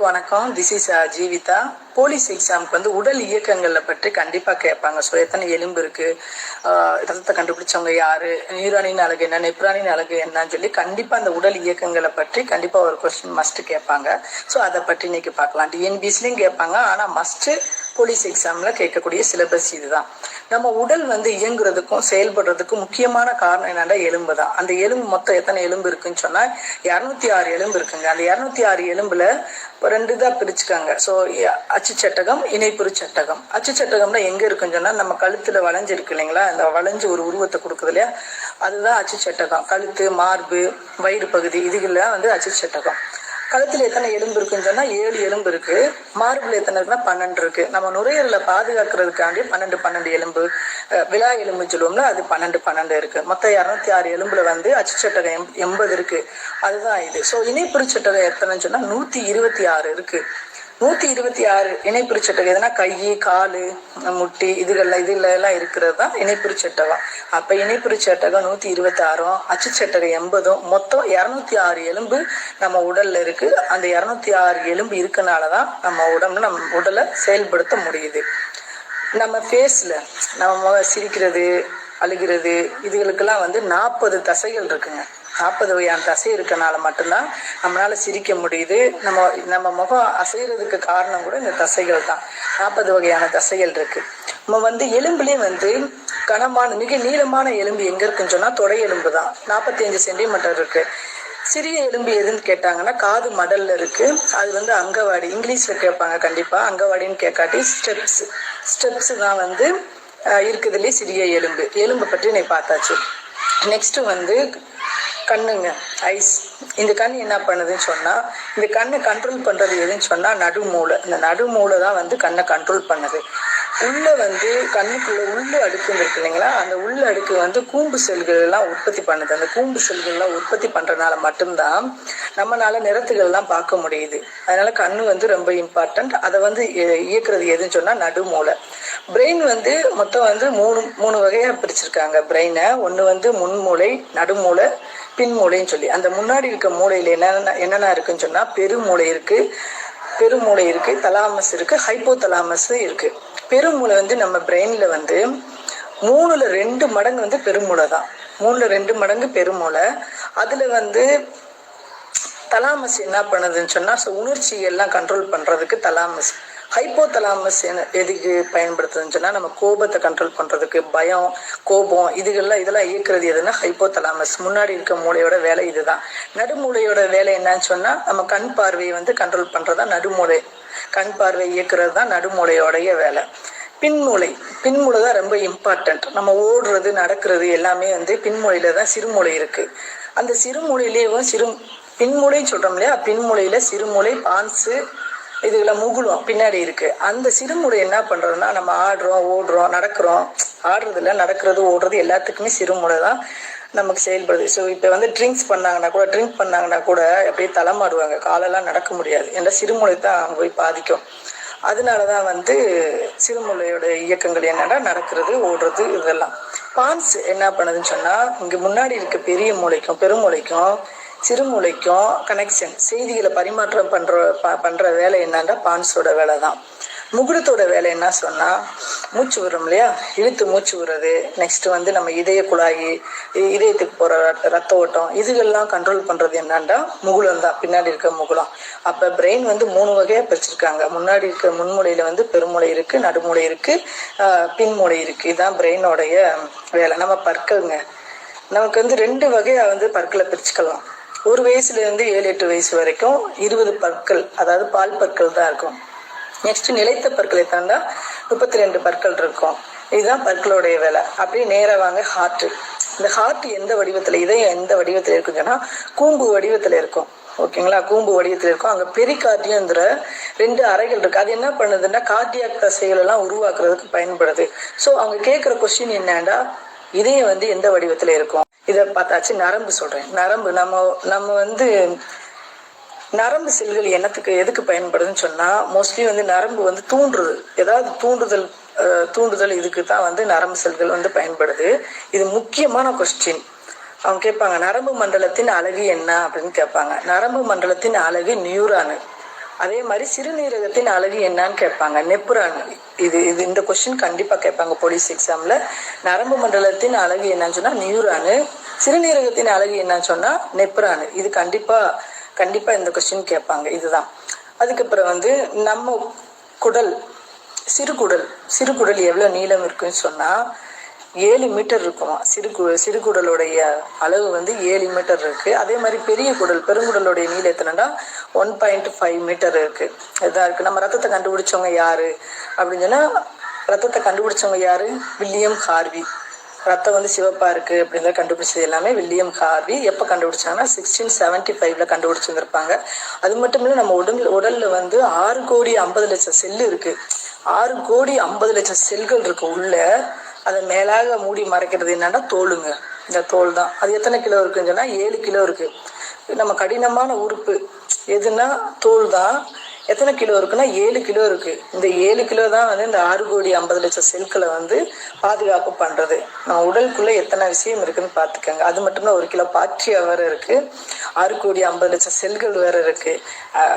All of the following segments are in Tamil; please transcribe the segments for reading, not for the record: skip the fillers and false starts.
வணக்கம். This is Jeevitha. போலீஸ் எக்ஸாமுக்கு வந்து உடல் இயக்கங்களை பற்றி கண்டிப்பா கேட்பாங்க. ஸோ எத்தனை எலும்பு இருக்கு, ரத்தத்தை கண்டுபிடிச்சவங்க யாரு, நியூரானின் அழகு என்ன, நெப்ரானின் அழகு என்னன்னு சொல்லி கண்டிப்பா அந்த உடல் இயக்கங்களை பற்றி கண்டிப்பா ஒரு கொஸ்டின் மஸ்ட் கேட்பாங்க. ஸோ அதை பற்றி இன்னைக்கு பார்க்கலாம். டிஎன்பிஎஸ்லயும் கேட்பாங்க. ஆனா மஸ்ட் போலீஸ் எக்ஸாம்ல கேட்கக்கூடிய சிலபஸ் இதுதான். நம்ம உடல் வந்து இயங்குறதுக்கும் செயல்படுறதுக்கும் முக்கியமான காரணம் என்னன்னா எலும்பு தான். அந்த எலும்பு மொத்தம் எத்தனை எலும்பு இருக்குன்னு சொன்னா 206 எலும்பு இருக்குங்க. அந்த 206 எலும்புல ரெண்டு தான் பிரிச்சுக்காங்க. ஸோ அச்சு சட்டகம், இணைப்புறு சட்டகம். அச்சு சட்டகம்னா எங்க இருக்குன்னு சொன்னா நம்ம கழுத்துல வளைஞ்சு இருக்கு இல்லைங்களா, அந்த வளைஞ்சு ஒரு உருவத்தை கொடுக்குது இல்லையா, அதுதான் அச்சு சட்டகம். கழுத்து, மார்பு, வயிறு பகுதி இதுகள்லாம் வந்து அச்சு சட்டகம். கழுத்துல எத்தனை எலும்பு இருக்குன்னு சொன்னா 7 எலும்பு இருக்கு. மார்புல எத்தனை இருக்குன்னா 12 இருக்கு. நம்ம நுரையீரலை பாதுகாக்கிறதுக்காண்டி 12 எலும்பு, விழா எலும்பு சொல்லுவோம்ல, அது 12 இருக்கு. மொத்தம் 206 எலும்புல வந்து அச்சு சட்டகம் 80 இருக்கு. அதுதான் இது. ஸோ இணைப்புறு சட்டகம் எத்தனைன்னு சொன்னா 126 இருக்கு. 126 இணைப்புறு சட்டகம் எதுனா கை, காலு, முட்டி இதுல எல்லாம் இருக்கிறது தான் இணைப்புறு சட்டகம். அப்ப இணைப்புறு சட்டகம் 126, அச்சு சட்டகம் 80, மொத்தம் 206 எலும்பு நம்ம உடல்ல இருக்கு. அந்த 206 எலும்பு இருக்கனாலதான் நம்ம உடலை செயல்படுத்த முடியுது. நம்ம ஃபேஸ்ல நம்ம சிரிக்கிறது, அழுகிறது இதுகளுக்கெல்லாம் வந்து 40 தசைகள் இருக்குங்க. 40 வகையான தசை இருக்கனால மட்டும்தான் நம்மளால சிரிக்க முடியுது. நம்ம முகம் அசைறதுக்கு காரணம் கூட இந்த தசைகள் தான். 40 வகையான தசைகள் இருக்கு. நம்ம வந்து எலும்புலயும் வந்து மிக நீளமான எலும்பு எங்க இருக்குன்னு சொன்னா தொடை எலும்பு தான். 45 சென்டிமீட்டர் இருக்கு. சிறிய எலும்பு எதுன்னு கேட்டாங்கன்னா காது மடல்ல இருக்கு. அது வந்து அங்கவாடி, இங்கிலீஷ்ல கேட்பாங்க கண்டிப்பா. அங்கவாடின்னு கேட்காட்டி ஸ்டெப்ஸ் தான் வந்து இருக்குதுலயே சிறிய எலும்பு பற்றி நீ பார்த்தாச்சு. நெக்ஸ்ட் வந்து கண்ணுங்க, ஐஸ். இந்த கண் என்ன பண்ணுதுன்னு சொன்னா, இந்த கண்ணை கண்ட்ரோல் பண்றது எதுன்னு சொன்னா நடுமூளை. இந்த நடுமூளை தான் வந்து கண்ணை கண்ட்ரோல் பண்ணுது. உள்ள வந்து கண்ணுக்குள்ள உள்ள அடுக்கு இருக்கு இல்லைங்களா, அந்த உள்ள அடுக்கு வந்து கூம்பு செல்கள் எல்லாம் உற்பத்தி பண்ணுது. அந்த கூம்பு செல்கள் எல்லாம் உற்பத்தி பண்றதுனால மட்டும்தான் நம்மளால நிறத்துகள் எல்லாம் பார்க்க முடியுது. அதனால கண்ணு வந்து ரொம்ப இம்பார்ட்டன்ட். அதை வந்து இயக்குறது எதுன்னு சொன்னா நடுமூளை. பிரெயின் வந்து மொத்தம் வந்து மூணு வகையா பிரிச்சிருக்காங்க பிரெயினை. ஒண்ணு வந்து முன்மூளை, நடுமூளை, பின்மூளைன்னு சொல்லி. அந்த முன்னாடி இருக்க மூளையில என்னென்ன இருக்குன்னு சொன்னா பெருமூளை இருக்கு, தலாமஸ் இருக்கு, ஹைப்போதலாமஸ் இருக்கு. பெருமூளை வந்து நம்ம பிரெயின்ல வந்து 3ல் 2 மடங்கு வந்து பெருமூளை தான். 3ல் 2 மடங்கு பெருமூளை. அதுல வந்து தலாமஸ் என்ன பண்ணுதுன்னு சொன்னா உணர்ச்சி எல்லாம் கண்ட்ரோல் பண்றதுக்கு தலாமஸ். ஹைப்போதலாமஸ் எதுக்கு பயன்படுத்துதுன்னு சொன்னா நம்ம கோபத்தை கண்ட்ரோல் பண்றதுக்கு, பயம், கோபம் இதெல்லாம் இயக்குறது எதுன்னா ஹைப்போதலாமஸ். முன்னாடி இருக்க மூளையோட வேலை இதுதான். நடுமூளையோட வேலை என்னன்னு சொன்னா நம்ம கண் பார்வையை வந்து கண்ட்ரோல் பண்றதா நடுமூளை. கண் பார்வை இயக்குறது தான் நடுமூளையோடைய வேலை. பின்மூளை தான் ரொம்ப இம்பார்ட்டன்ட். நம்ம ஓடுறது, நடக்கிறது எல்லாமே வந்து பின்மூளையில தான் சிறுமூளை இருக்கு. அந்த சிறுமூளையிலேயே பின்மூளைன்னு சொல்றோம் இல்லையா, பின்மூளையில சிறுமூளை, பான்சு இதுல முகுலம் பின்னாடி இருக்கு. அந்த சிறுமூளை என்ன பண்றதுன்னா நம்ம ஆடுறோம், ஓடுறோம், நடக்கிறோம், ஆடுறதுல நடக்கிறது, ஓடுறது எல்லாத்துக்குமே சிறுமூளை தான் நமக்கு செயல்படுது. ஸோ இப்போ வந்து ட்ரிங்க் பண்ணாங்கன்னா கூட அப்படியே தலைமாடுவாங்க, காலெல்லாம் நடக்க முடியாது. ஏன்னா சிறுமூளை தான் அங்கே போய் பாதிக்கும். அதனாலதான் வந்து சிறுமூளையோட இயக்கங்கள் என்னன்னா நடக்கிறது, ஓடுறது இதெல்லாம். பான்ஸ் என்ன பண்ணுதுன்னு சொன்னா இங்க முன்னாடி இருக்க பெரிய மூளைக்கும் பெருமூளைக்கும் சிறுமூளைக்கும் கனெக்ஷன், செய்திகளை பரிமாற்றம் பண்ற வேலை என்னன்னா பான்ஸோட வேலை தான். முகுடத்தோட வேலை என்ன சொன்னா மூச்சு விடுறோம் இல்லையா, இழுத்து மூச்சு விடுறது. நெக்ஸ்ட் வந்து நம்ம இதய குழாயி, இதயத்துக்கு போற ரத்த ஓட்டம் இதுகள்லாம் கண்ட்ரோல் பண்றது என்னன்னா முகுலம் தான், பின்னாடி இருக்க முகுலம். அப்ப பிரெயின் வந்து 3 வகையா பிரிச்சிருக்காங்க. முன்னாடி இருக்க முன்மூளையில வந்து பெருமூளை இருக்கு, நடுமூளை இருக்கு, பின்மூளை இருக்கு. இதுதான் பிரெயினோடைய வேலை. நம்ம பற்கள்ங்க, நமக்கு வந்து 2 வகையா வந்து பற்களை பிரிச்சுக்கலாம். 1 வயசுல இருந்து 7-8 வயசு வரைக்கும் 20 பற்கள், அதாவது பால் பற்கள் தான் இருக்கும். நெக்ஸ்ட் நிலைத்த பற்களை தாண்டா 32 பற்கள் இருக்கும். இதுதான் பற்களுடைய வேலை. அப்படியே நேரா வாங்க ஹார்ட். இந்த ஹார்ட் எந்த வடிவத்துல, இதயம் எந்த வடிவத்துல இருக்குன்னு சொன்னா கூம்பு வடிவத்துல இருக்கும். ஓகேங்களா, கூம்பு வடிவத்துல இருக்கும். அங்க பெரிகார்டியம்ங்கிற 2 அறைகள் இருக்கு. அது என்ன பண்ணுதுன்னா கார்டியாக் தசைகள் எல்லாம் உருவாக்குறதுக்கு பயன்படுது. ஸோ அவங்க கேட்கிற கொஸ்டின் என்னன்னா இதயம் வந்து எந்த வடிவத்துல இருக்கும். இதை பார்த்தாச்சு. நரம்பு சொல்றேன். நரம்பு நம்ம வந்து நரம்பு செல்கள் எதுக்கு பயன்படுதுன்னு சொன்னா மோஸ்ட்லி வந்து நரம்பு வந்து தூண்டுறது, ஏதாவது தூண்டுதல் இதுக்கு தான் வந்து நரம்பு செல்கள் வந்து பயன்படுது. இது முக்கியமான கொஸ்டின். அவங்க கேட்பாங்க நரம்பு மண்டலத்தின் அலகு என்ன அப்படின்னு கேட்பாங்க. நரம்பு மண்டலத்தின் அலகு நியூரானு. அதே மாதிரி சிறுநீரகத்தின் அழகு என்னன்னு கேட்பாங்க, நெப்புரான். இது இது இந்த கொஸ்டின் கண்டிப்பா கேட்பாங்க போலீஸ் எக்ஸாம்ல. நரம்பு மண்டலத்தின் அழகு என்னன்னு சொன்னா நியூரானு, சிறுநீரகத்தின் அழகு என்னன்னு சொன்னா நெப்புரானு. இது கண்டிப்பா கண்டிப்பா இந்த கொஸ்டின் கேட்பாங்க. இதுதான். அதுக்கப்புறம் வந்து நம்ம குடல், சிறுகுடல், சிறுகுடல் எவ்வளவு நீளம் இருக்குன்னு சொன்னா 7 மீட்டர் இருக்குமா. சிறுகுடலுடைய அளவு வந்து 7 மீட்டர் இருக்கு. அதே மாதிரி பெரிய குடல், பெருங்குடலுடைய நீளம் எத்தனைன்னா 1.5 மீட்டர் இருக்கு. இதான் இருக்கு. நம்ம ரத்தத்தை கண்டுபிடிச்சவங்க யாரு அப்படின்னு சொன்னா, ரத்தத்தை கண்டுபிடிச்சவங்க யாரு, வில்லியம் ஹார்வி. ரத்தம் வந்து சிவப்பா இருக்கு அப்படின்னு கண்டுபிடிச்சது எல்லாமே வில்லியம் ஹார்வி. எப்ப கண்டுபிடிச்சாங்கன்னா 1675ல கண்டுபிடிச்சிருந்திருப்பாங்க. அது மட்டும் இல்ல, நம்ம உடல்ல வந்து 6,50,00,000 செல்லு இருக்கு. 6,50,00,000 செல்கள் இருக்கு உள்ள. அதை மேலாக மூடி மறைக்கிறது என்னன்னா தோலுங்க. இந்த தோல் தான். அது எத்தனை கிலோ இருக்குன்னு சொன்னா 7 கிலோ இருக்கு. நம்ம கடினமான உறுப்பு எதுன்னா தோல் தான். எத்தனை கிலோ இருக்குன்னா 7 கிலோ இருக்கு. இந்த 7 கிலோ தான் வந்து இந்த 6,50,00,000 செல்களை வந்து பாதுகாப்பு பண்றது. நம்ம உடலுக்குள்ள எத்தனை விஷயம் இருக்குன்னு பாத்துக்கோங்க. அது மட்டும் தான் 1 கிலோ பாக்டீரியா வேற இருக்கு, 6,50,00,000 செல்கள் வேற இருக்கு.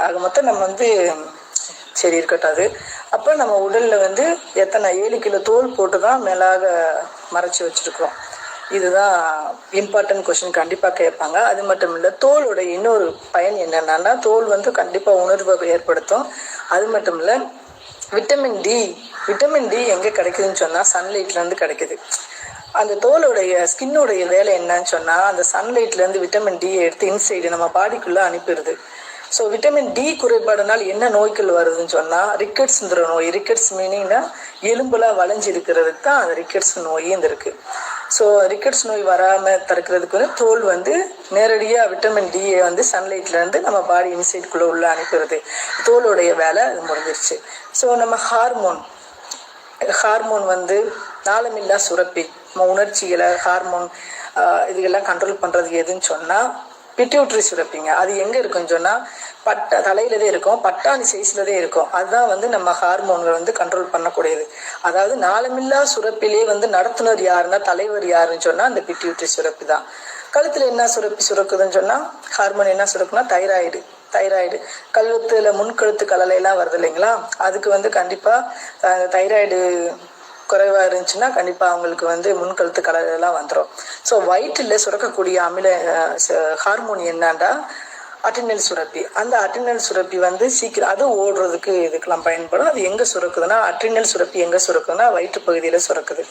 ஆக மொத்தம் நம்ம வந்து சரி இருக்கட்டும். அது அப்ப நம்ம உடல்ல வந்து எத்தனை 7 கிலோ தோல் போட்டுதான் மேலாக மறைச்சு வச்சிருக்கிறோம். இதுதான் இம்பார்ட்டன்ட் கொஸ்டின், கண்டிப்பா கேட்பாங்க. அது மட்டும் இல்ல, தோலோட இன்னொரு பயன் என்னன்னா, தோல் வந்து கண்டிப்பா உணர்வை ஏற்படுத்தும். அது மட்டும் இல்ல, விட்டமின் டி, விட்டமின் டி எங்க கிடைக்குதுன்னு சொன்னா சன்லைட்ல இருந்து கிடைக்குது. அந்த தோலுடைய ஸ்கின்னுடைய வேலை என்னன்னு சொன்னா, அந்த சன்லைட்ல இருந்து விட்டமின் டி எடுத்து இன்சைடு நம்ம பாடிக்குள்ள அனுப்பிடுது. ஸோ விட்டமின் டி குறைபாடுனால் என்ன நோய்கள் வருதுன்னு சொன்னா ரிக்கெட்ஸ்ங்கிற நோய். ரிக்கெட்ஸ் மீனிங்னா எலும்புலாம் வளைஞ்சு இருக்கிறதுக்கு தான் அந்த ரிக்கெட்ஸ் நோய் இருக்கு. ஸோ ரிக்கெட்ஸ் நோய் வராம தடுக்கிறதுக்கு வந்து தோல் வந்து நேரடியா விட்டமின் டியை வந்து சன்லைட்ல இருந்து நம்ம பாடி இன்சைட்குள்ள உள்ள அனுப்புறது. தோலுடைய வேலை அது முடிஞ்சிருச்சு. ஸோ நம்ம ஹார்மோன் வந்து நாளமில்லா சுரப்பி. நம்ம உணர்ச்சிகளை ஹார்மோன் இதுக்கெல்லாம் கண்ட்ரோல் பண்றது எதுன்னு சொன்னா பிட்யூட்டரி சுரப்பிங்க. அது எங்க இருக்குன்னு சொன்னா தலையிலதே இருக்கும், பட்டாணி சைஸ்லதே இருக்கும். அதுதான் வந்து நம்ம ஹார்மோன்களை வந்து கண்ட்ரோல் பண்ணக்கூடியது. அதாவது நாளமில்லா சுரப்பிலே வந்து நடத்துனர் யாருன்னா, தலைவர் யாருன்னு சொன்னா அந்த பிட்யூட்டரி சுரப்பி தான். கழுத்துல என்ன சுரப்பி சுரக்குதுன்னு சொன்னா ஹார்மோன் என்ன சுரக்குன்னா தைராய்டு. கழுத்துல முன்கழுத்து கலலை எல்லாம் வருது இல்லைங்களா, அதுக்கு வந்து கண்டிப்பா தைராய்டு குறைவா இருந்துச்சுன்னா கண்டிப்பா அவங்களுக்கு வந்து முன்கழுத்து கலர் எல்லாம் வந்துடும். ஸோ வயிற்றுல சுரக்கக்கூடிய ஹார்மோன் என்னன்னா அட்ரினல் சுரப்பி. அந்த அட்ரினல் சுரப்பி வந்து சீக்கிரம் அது ஓடுறதுக்கு இதுக்கெல்லாம் பயன்படும். அது எங்க சுரக்குதுன்னா, அட்ரினல் சுரப்பி எங்க சுரக்குதுன்னா வயிற்று பகுதியில சுரக்குது.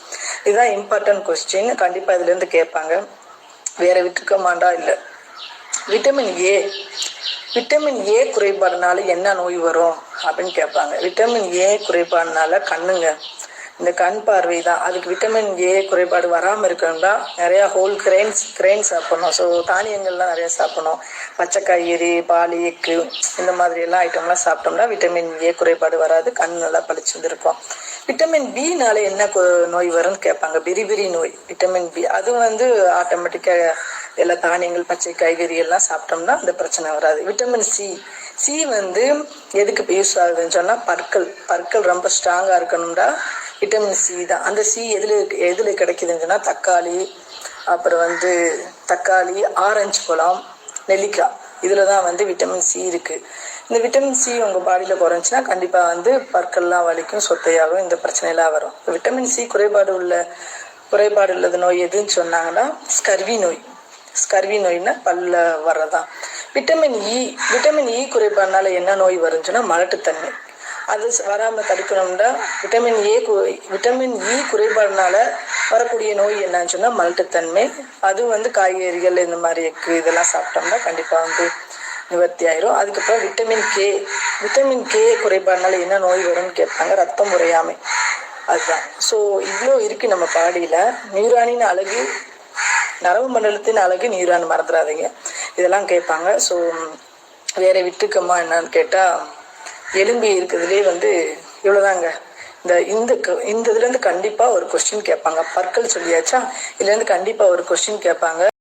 இதுதான் இம்பார்ட்டன்ட் கொஸ்டின், கண்டிப்பா இதுல இருந்து கேட்பாங்க. வேற விட்டுருக்க மாட்டா இல்ல. விட்டமின் ஏ குறைபாடுனால என்ன நோய் வரும் அப்படின்னு கேட்பாங்க. விட்டமின் ஏ குறைபாடுனால கண்ணுங்க, இந்த கண் பார்வை தான். அதுக்கு விட்டமின் ஏ குறைபாடு வராமல் இருக்கணும்னா நிறைய ஹோல் கிரெயின் சாப்பிடணும். ஸோ தானியங்கள்லாம் நிறைய சாப்பிடணும். பச்சை காய்கறி, பால், எக்கு இந்த மாதிரி எல்லாம் ஐட்டம்லாம் சாப்பிட்டோம்னா விட்டமின் ஏ குறைபாடு வராது, கண் நல்லா பளிச்சுட்டு இருக்கும். விட்டமின் பினால என்ன நோய் வரும்னு கேட்பாங்க. பெரி நோய். விட்டமின் பி அது வந்து ஆட்டோமேட்டிக்கா எல்லா தானியங்கள், பச்சை காய்கறி எல்லாம் சாப்பிட்டோம்னா அந்த பிரச்சனை வராது. விட்டமின் சி வந்து எதுக்கு யூஸ் ஆகுதுன்னு சொன்னா பற்கள் ரொம்ப ஸ்ட்ராங்கா இருக்கணும்டா விட்டமின் சி தான். அந்த சி எதுல கிடைக்குதுன்னு சொன்னா அப்புறம் வந்து தக்காளி, ஆரஞ்சு பழம், நெல்லிக்காய், இதுலதான் வந்து விட்டமின் சி இருக்கு. இந்த விட்டமின் சி உங்க பாடியில குறைஞ்சுன்னா கண்டிப்பா வந்து பற்கள்லாம் வலிக்கும், சொத்தையாகும், இந்த பிரச்சனை எல்லாம் வரும். விட்டமின் சி குறைபாடு உள்ளது நோய் எதுன்னு சொன்னாங்கன்னா ஸ்கர்வி நோய்னா பல்ல வர்றதான். விட்டமின் இ குறைபாடுனால என்ன நோய் வரும்னு சொன்னா மலட்டுத்தன்மை. அது வராம தடுக்கணும்னா விட்டமின் இ குறைபாடுனால வரக்கூடிய நோய் என்னன்னு சொன்னா மலட்டுத்தன்மை. அது வந்து காய்கறிகள் இந்த மாதிரி எக்கு இதெல்லாம் சாப்பிட்டோம்னா கண்டிப்பா வந்து நிவர்த்தி ஆயிரும். அதுக்கப்புறம் விட்டமின் கே குறைபாடுனால என்ன நோய் வரும்னு கேட்பாங்க. ரத்தம் உறையாமை. அதுதான். ஸோ இவ்வளோ இருக்கு நம்ம பாடியில. நியூரானின் அழகு, நரம்பு மண்டலத்தின் அழகு நியூரான், மறந்துடாதீங்க. இதெல்லாம் கேட்பாங்க. ஸோ வேற விட்டுக்கமா என்னன்னு கேட்டா எலும்பி இருக்கிறதுலே வந்து இவ்வளவுதாங்க. இந்த இதுல இருந்து கண்டிப்பா ஒரு கொஸ்டின் கேட்பாங்க. பற்கள் சொல்லியாச்சா, இதுல இருந்து கண்டிப்பா ஒரு கொஸ்டின் கேட்பாங்க.